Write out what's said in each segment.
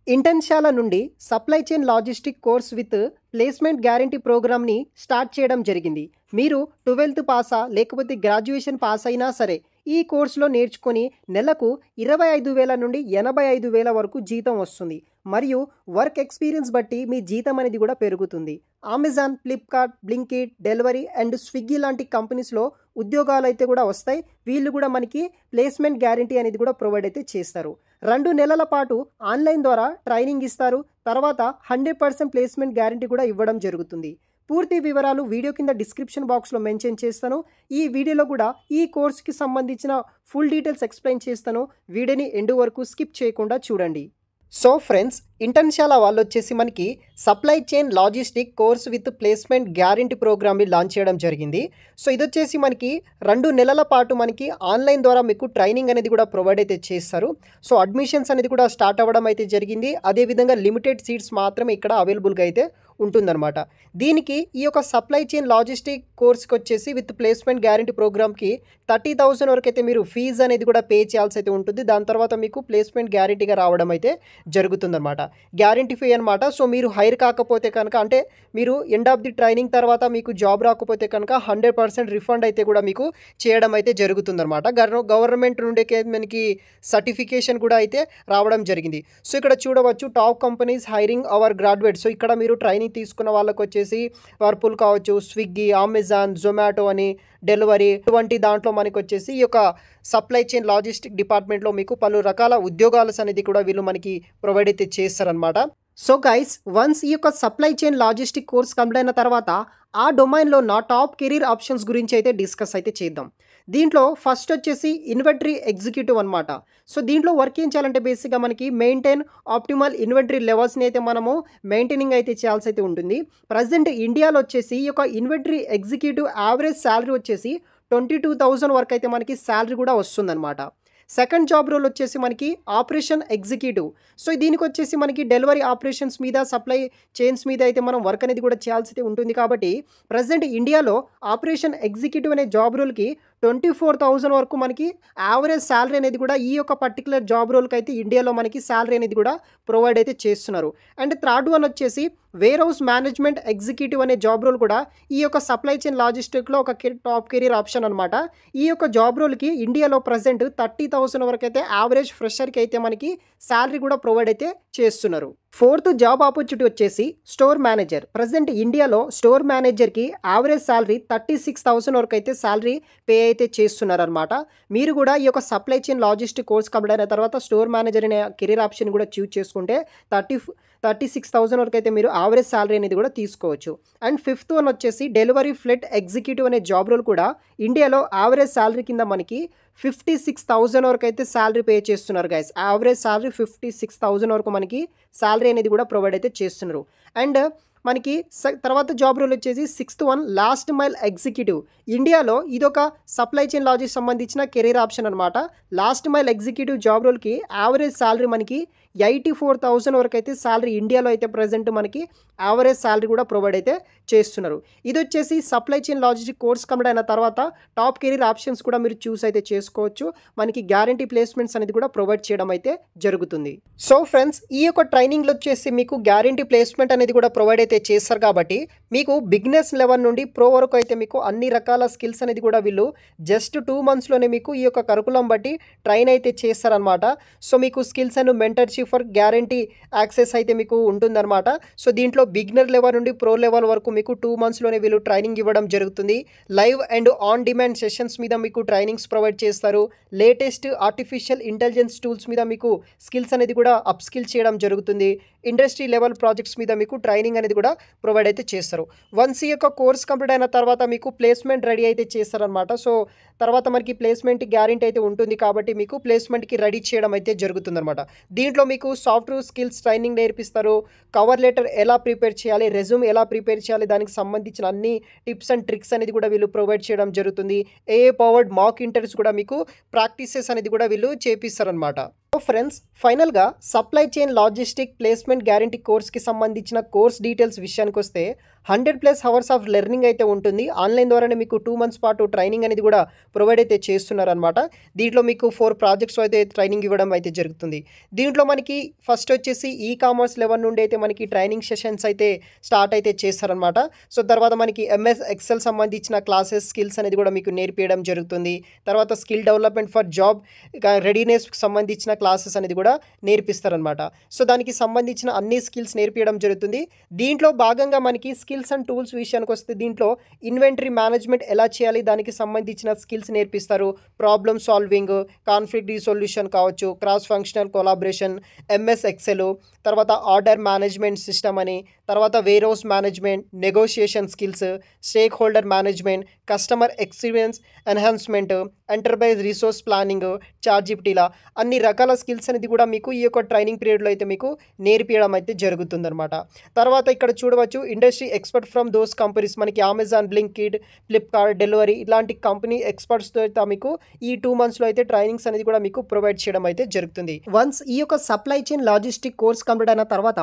ఇంటర్న్షాల నుండి supply chain logistic course with placement guarantee ప్రోగ్రామ్ని start చేయడం జరిగింది. మీరు 12th పాసా లేకపోతే గ్రాడ్యుయేషన్ పాస్ అయినా సరే ఈ కోర్సులో నేర్చుకొని నెలకు 25,000 నుండి 85,000 వరకు జీతం వస్తుంది. మరియు వర్క్ ఎక్స్పీరియన్స్ బట్టి మీ జీతం అనేది కూడా పెరుగుతుంది. Amazon, Flipkart, Blinkit, delivery and Swiggy లాంటి కంపెనీస్లో ఉద్యోగాలు అయితే కూడా వస్తాయి. వీళ్ళు కూడా మనకి ప్లేస్మెంట్ గ్యారంటీ అనేది కూడా ప్రొవైడ్ అయితే చేస్తారు. 2 నెలల పాటు ఆన్లైన్ ద్వారా ట్రైనింగ్ ఇస్తారు. తర్వాత 100% ప్లేస్మెంట్ గ్యారంటీ కూడా ఇవ్వడం జరుగుతుంది. పూర్తి వివరాలు వీడియో కింద డిస్క్రిప్షన్ బాక్స్లో మెన్షన్ చేస్తాను. ఈ వీడియోలో కూడా ఈ కోర్స్కి సంబంధించిన ఫుల్ డీటెయిల్స్ ఎక్స్ప్లెయిన్ చేస్తాను. వీడియోని ఎండ్ వరకు స్కిప్ చేయకుండా చూడండి. సో ఫ్రెండ్స్, ఇంటర్న్షాల వాళ్ళు వచ్చేసి మనకి supply chain logistic course with placement guarantee ప్రోగ్రామ్ని లాంచ్ చేయడం జరిగింది. సో ఇది వచ్చేసి మనకి 2 నెలల పాటు మనకి ఆన్లైన్ ద్వారా మీకు ట్రైనింగ్ అనేది కూడా ప్రొవైడ్ అయితే చేస్తారు. సో అడ్మిషన్స్ అనేది కూడా స్టార్ట్ అవ్వడం అయితే జరిగింది. అదేవిధంగా లిమిటెడ్ సీట్స్ మాత్రమే ఇక్కడ అవైలబుల్గా అయితే ఉంటుందన్నమాట. దీనికి ఈ యొక్క సప్లై చైన్ లాజిస్టిక్ కోర్స్కి వచ్చేసి విత్ ప్లేస్మెంట్ గ్యారంటీ ప్రోగ్రామ్కి 30,000 వరకు అయితే మీరు ఫీజు అనేది కూడా పే చేయాల్సి అయితే ఉంటుంది. దాని తర్వాత మీకు ప్లేస్మెంట్ గ్యారంటీగా రావడం అయితే జరుగుతుందన్నమాట. గ్యారంటీ ఫీ అనమాట. సో మీరు హైర్ కాకపోతే కనుక, అంటే మీరు ఎండ్ ఆఫ్ ది ట్రైనింగ్ తర్వాత మీకు జాబ్ రాకపోతే కనుక 100% రిఫండ్ అయితే కూడా మీకు చేయడం అయితే జరుగుతుందన్నమాట. గవర్నమెంట్ నుండి మనకి సర్టిఫికేషన్ కూడా అయితే రావడం జరిగింది. సో ఇక్కడ చూడవచ్చు, top companies hiring our graduates. So ఇక్కడ మీరు ట్రైనింగ్ తీసుకున్న వాళ్ళకి వచ్చేసి వర్పూల్ కావచ్చు, స్విగ్గీ, అమెజాన్, జొమాటో అని, డెలివరీ ఇటువంటి దాంట్లో మనకి వచ్చేసి ఈ యొక్క సప్లై చైన్ లాజిస్టిక్ డిపార్ట్మెంట్లో మీకు పలు రకాల ఉద్యోగాలు అనేది కూడా వీళ్ళు మనకి ప్రొవైడ్ అయితే చేస్తారనమాట. సో గైస్, వన్స్ ఈ యొక్క supply chain logistic course complete అయిన తర్వాత ఆ డొమైన్లో నా టాప్ కెరీర్ ఆప్షన్స్ గురించి అయితే డిస్కస్ అయితే చేద్దాం. దీంట్లో ఫస్ట్ వచ్చేసి ఇన్వెంటరీ ఎగ్జిక్యూటివ్ అనమాట. సో దీంట్లో వర్క్ ఏం చేయాలంటే బేసిక్గా మనకి మెయింటైన్ ఆప్టిమల్ ఇన్వెంటరీ లెవెల్స్ని అయితే మనము మెయింటైనింగ్ అయితే చేయాల్సి అయితే ఉంటుంది. ప్రజెంట్ ఇండియాలో వచ్చేసి ఈ యొక్క ఇన్వెంటరీ ఎగ్జిక్యూటివ్ యావరేజ్ శాలరీ వచ్చేసి 22,000 వరకు అయితే మనకి శాలరీ కూడా వస్తుందన్నమాట. సెకండ్ జాబ్ రోల్ వచ్చేసి మనకి ఆపరేషన్ ఎగ్జిక్యూటివ్. సో దీనికి వచ్చేసి మనకి డెలివరీ ఆపరేషన్స్ మీద, సప్లై చైన్స్ మీద అయితే మనం వర్క్ అనేది కూడా చేయాల్సి ఉంటుంది. కాబట్టి ప్రజెంట్ ఇండియాలో ఆపరేషన్ ఎగ్జిక్యూటివ్ అనే జాబ్ రోల్కి 24,000 వరకు మనకి యావరేజ్ శాలరీ అనేది కూడా ఈ యొక్క పర్టికులర్ జాబ్ రోల్కి అయితే ఇండియాలో మనకి శాలరీ అనేది కూడా ప్రొవైడ్ అయితే చేస్తున్నారు. అండ్ థర్డ్ వన్ వచ్చేసి వేర్ హౌస్ మేనేజ్మెంట్ ఎగ్జిక్యూటివ్ అనే జాబ్ రోల్ కూడా ఈ యొక్క సప్లై చైన్ లాజిస్టిక్లో ఒక టాప్ కెరీర్ ఆప్షన్ అనమాట. ఈ యొక్క జాబ్ రోల్కి ఇండియాలో ప్రజెంట్ 30,000 వరకు అయితే యావరేజ్ ఫ్రెషర్కి అయితే మనకి శాలరీ కూడా ప్రొవైడ్ అయితే చేస్తున్నారు. ఫోర్త్ జాబ్ ఆపర్చునిటీ వచ్చేసి స్టోర్ మేనేజర్. ప్రజెంట్ ఇండియాలో స్టోర్ మేనేజర్కి యావరేజ్ శాలరీ 36,000 వరకు అయితే శాలరీ పే అయితే చేస్తున్నారు అనమాట. మీరు కూడా ఈ యొక్క supply chain logistic course complete అయిన తర్వాత స్టోర్ మేనేజర్ అనే కెరీర్ ఆప్షన్ కూడా చూజ్ చేసుకుంటే 36,000 వరకు అయితే మీరు యావరేజ్ శాలరీ అనేది కూడా తీసుకోవచ్చు. అండ్ ఫిఫ్త్ వన్ వచ్చేసి డెలివరీ ఫ్లైట్ ఎగ్జిక్యూటివ్ అనే జాబ్ రోల్ కూడా ఇండియాలో యావరేజ్ శాలరీ కింద మనకి 56,000 వరకు అయితే శాలరీ పే చేస్తున్నారు గైస్. యావరేజ్ శాలరీ 56,000 వరకు మనకి శాలరీ అనేది కూడా ప్రొవైడ్ అయితే చేస్తున్నారు. అండ్ మనకి తర్వాత జాబ్ రోల్ వచ్చేసి sixth one last mile executive. ఇండియాలో ఇదొక సప్లై చైన్ లాజిస్టిక్ సంబంధించిన కెరీర్ ఆప్షన్ అనమాట. లాస్ట్ మైల్ ఎగ్జిక్యూటివ్ జాబ్ రోల్కి యావరేజ్ శాలరీ మనకి 84,000 వరకు అయితే శాలరీ ఇండియాలో అయితే ప్రజెంట్ మనకి యావరేజ్ శాలరీ కూడా ప్రొవైడ్ అయితే చేస్తున్నారు. ఇది వచ్చేసి supply chain logistic course complete అయిన తర్వాత టాప్ కెరీర్ ఆప్షన్స్ కూడా మీరు చూస్ అయితే చేసుకోవచ్చు. మనకి గ్యారంటీ ప్లేస్మెంట్స్ అనేది కూడా ప్రొవైడ్ చేయడం అయితే జరుగుతుంది. సో ఫ్రెండ్స్, ఈ యొక్క ట్రైనింగ్లో వచ్చేసి మీకు గ్యారంటీ ప్లేస్మెంట్ అనేది కూడా ప్రొవైడ్ అయితే చేస్తారు. కాబట్టి మీకు బిగినర్స్ లెవెల్ నుండి ప్రో వరకు అయితే మీకు అన్ని రకాల స్కిల్స్ అనేది కూడా వీళ్ళు జస్ట్ 2 monthsలోనే మీకు ఈ యొక్క కరికులం బట్టి ట్రైన్ అయితే చేస్తారనమాట. సో మీకు skills and mentorship for guarantee access అయితే మీకు ఉంటుందన్నమాట. సో దీంట్లో బిగినర్ లెవెల్ నుండి ప్రో లెవెల్ వరకు మీకు 2 monthsలోనే వీళ్ళు ట్రైనింగ్ ఇవ్వడం జరుగుతుంది. Live and on demand sessions మీద మీకు ట్రైనింగ్స్ ప్రొవైడ్ చేస్తారు. లేటెస్ట్ ఆర్టిఫిషియల్ ఇంటెలిజెన్స్ టూల్స్ మీద మీకు స్కిల్స్ అనేది కూడా అప్ స్కిల్ చేయడం జరుగుతుంది. ఇండస్ట్రీ లెవెల్ ప్రాజెక్ట్స్ మీద మీకు ట్రైనింగ్ అనేది కూడా ప్రొవైడ్ అయితే చేస్తారు. వన్స్ ఈ యొక్క కోర్స్ కంప్లీట్ అయిన తర్వాత మీకు ప్లేస్మెంట్ రెడీ అయితే చేస్తారనమాట. సో తర్వాత మనకి ప్లేస్మెంట్ గ్యారంటీ అయితే ఉంటుంది. కాబట్టి మీకు ప్లేస్మెంట్కి రెడీ చేయడం అయితే జరుగుతుందన్నమాట. దీంట్లో మీకు సాఫ్ట్వేర్ స్కిల్స్ ట్రైనింగ్ నేర్పిస్తారు. కవర్ లెటర్ ఎలా ప్రిపేర్ చేయాలి, రెజ్యూమ్ ఎలా ప్రిపేర్ చేయాలి, దానికి సంబంధించిన అన్ని టిప్స్ అండ్ ట్రిక్స్ అనేది కూడా వీళ్ళు ప్రొవైడ్ చేయడం జరుగుతుంది. ఏఏ పవర్డ్ మాక్ ఇంటర్వ్యూస్ కూడా మీకు ప్రాక్టీసెస్ అనేది కూడా వీళ్ళు చేపిస్తారనమాట. సో ఫ్రెండ్స్, ఫైనల్గా supply chain logistic placement guarantee కోర్స్కి సంబంధించిన కోర్స్ డీటెయిల్స్ విషయానికి వస్తే 100+ అవర్స్ ఆఫ్ లెర్నింగ్ అయితే ఉంటుంది. ఆన్‌లైన్ ద్వారానే మీకు 2 మంత్స్ పాటు ట్రైనింగ్ అనేది కూడా ప్రొవైడ్ అయితే చేస్తున్నారనమాట. దీంట్లో మీకు 4 ప్రాజెక్ట్స్ అయితే ట్రైనింగ్ ఇవ్వడం అయితే జరుగుతుంది. దీంట్లో మనకి ఫస్ట్ వచ్చేసి కామర్స్ లెవెల్ నుండి అయితే మనకి ట్రైనింగ్ సెషన్స్ అయితే స్టార్ట్ అయితే చేస్తారనమాట. సో తర్వాత మనకి ఎంఎస్ ఎక్సెల్ సంబంధించిన క్లాసెస్, స్కిల్స్ అనేది కూడా మీకు నేర్పియడం జరుగుతుంది. తర్వాత స్కిల్ డెవలప్మెంట్ ఫర్ జాబ్ రెడీనెస్కి సంబంధించిన క్లాసెస్ అనేది కూడా నేర్పిస్తారనమాట. సో దానికి సంబంధించిన అన్ని స్కిల్స్ నేర్పియడం జరుగుతుంది. దీంట్లో భాగంగా మనకి స్కిల్స్ అండ్ టూల్స్ విషయానికి వస్తే దీంట్లో ఇన్వెంటరీ మేనేజ్మెంట్ ఎలా చేయాలి, దానికి సంబంధించిన స్కిల్స్ నేర్పిస్తారు. ప్రాబ్లమ్ సాల్వింగ్, కాన్ఫ్లిక్ట్ రిజల్యూషన్ కావచ్చు, cross functional collaboration, MS Excel, తర్వాత ఆర్డర్ మేనేజ్మెంట్ సిస్టమ్ అని, తర్వాత warehouse management, negotiation skills, stakeholder management, customer experience enhancement, enterprise resource planning, చాట్‌జిపిటీలా అన్ని రకాల స్కిల్స్ అనేది కూడా మీకు ఈ యొక్క ట్రైనింగ్ పీరియడ్లో అయితే మీకు నేర్పియడం అయితే జరుగుతుందన్నమాట. తర్వాత ఇక్కడ చూడవచ్చు industry expert from those companies, మనకి అమెజాన్, బ్లింకిట్, ఫ్లిప్కార్ట్, డెలివరీ ఇలాంటి కంపెనీ ఎక్స్పర్ట్స్తో అయితే మీకు ఈ 2 మంత్స్లో అయితే ట్రైనింగ్స్ అనేది కూడా మీకు ప్రొవైడ్ చేయడం అయితే జరుగుతుంది. వన్స్ ఈ యొక్క supply chain logistic course complete అయిన తర్వాత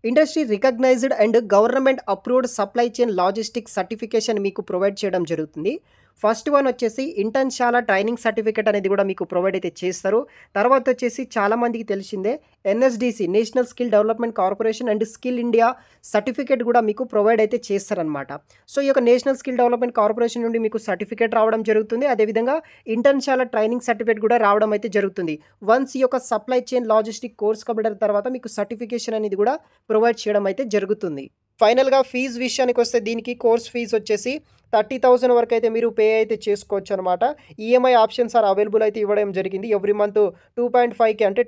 industry recognised and government approved supply chain logistic certification మీకు ప్రొవైడ్ చేయడం జరుగుతుంది. ఫస్ట్ వన్ వచ్చేసి ఇంటర్న్షాల ట్రైనింగ్ సర్టిఫికేట్ అనేది కూడా మీకు ప్రొవైడ్ అయితే చేస్తారు. తర్వాత వచ్చేసి చాలామందికి తెలిసిందే NSDC, national skill development corporation and skill India certificate కూడా మీకు ప్రొవైడ్ అయితే చేస్తారనమాట. సో ఈ యొక్క నేషనల్ స్కిల్ డెవలప్మెంట్ కార్పొరేషన్ నుండి మీకు సర్టిఫికేట్ రావడం జరుగుతుంది. అదేవిధంగా ఇంటర్న్షాల ట్రైనింగ్ సర్టిఫికేట్ కూడా రావడం అయితే జరుగుతుంది. వన్స్ ఈ యొక్క supply chain logistic course complete అయిన తర్వాత మీకు సర్టిఫికేషన్ అనేది కూడా ప్రొవైడ్ చేయడం అయితే జరుగుతుంది. ఫైనల్గా ఫీజు విషయానికి వస్తే దీనికి కోర్స్ ఫీజు వచ్చేసి 30,000 వరకు అయితే మీరు పే అయితే చేసుకోవచ్చు అనమాట. ఈఎంఐ ఆప్షన్స్ ఆర్ అవైలబుల్ అయితే ఇవ్వడం జరిగింది. ఎవ్రీ మంత్ 2.5K అంటే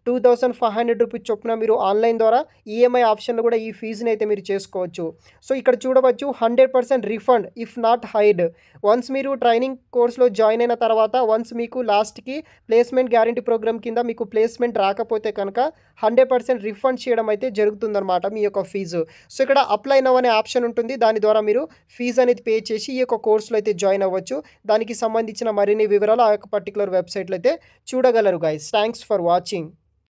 2,500 రూపీస్ చొప్పున మీరు ఆన్లైన్ ద్వారా ఈఎంఐ ఆప్షన్లో కూడా ఈ ఫీజుని అయితే మీరు చేసుకోవచ్చు. సో ఇక్కడ చూడవచ్చు 100% refund if not hide. Once మీరు ట్రైనింగ్ కోర్స్లో జాయిన్ అయిన తర్వాత వన్స్ మీకు లాస్ట్కి ప్లేస్మెంట్ గ్యారంటీ ప్రోగ్రామ్ కింద మీకు ప్లేస్మెంట్ రాకపోతే కనుక 100% రిఫండ్ చేయడం అయితే జరుగుతుందన్నమాట మీ యొక్క ఫీజు. సో ఇక్కడ అప్లై నౌ అనే ఆప్షన్ ఉంటుంది. దాని ద్వారా మీరు ఫీజు అనేది పే చేసి ఈ యొక్క కోర్సులో అయితే జాయిన్ అవ్వచ్చు. దానికి సంబంధించిన మరిన్ని వివరాలు ఆ యొక్క పర్టికులర్ వెబ్సైట్లో అయితే చూడగలరు గైస్. Thanks for watching.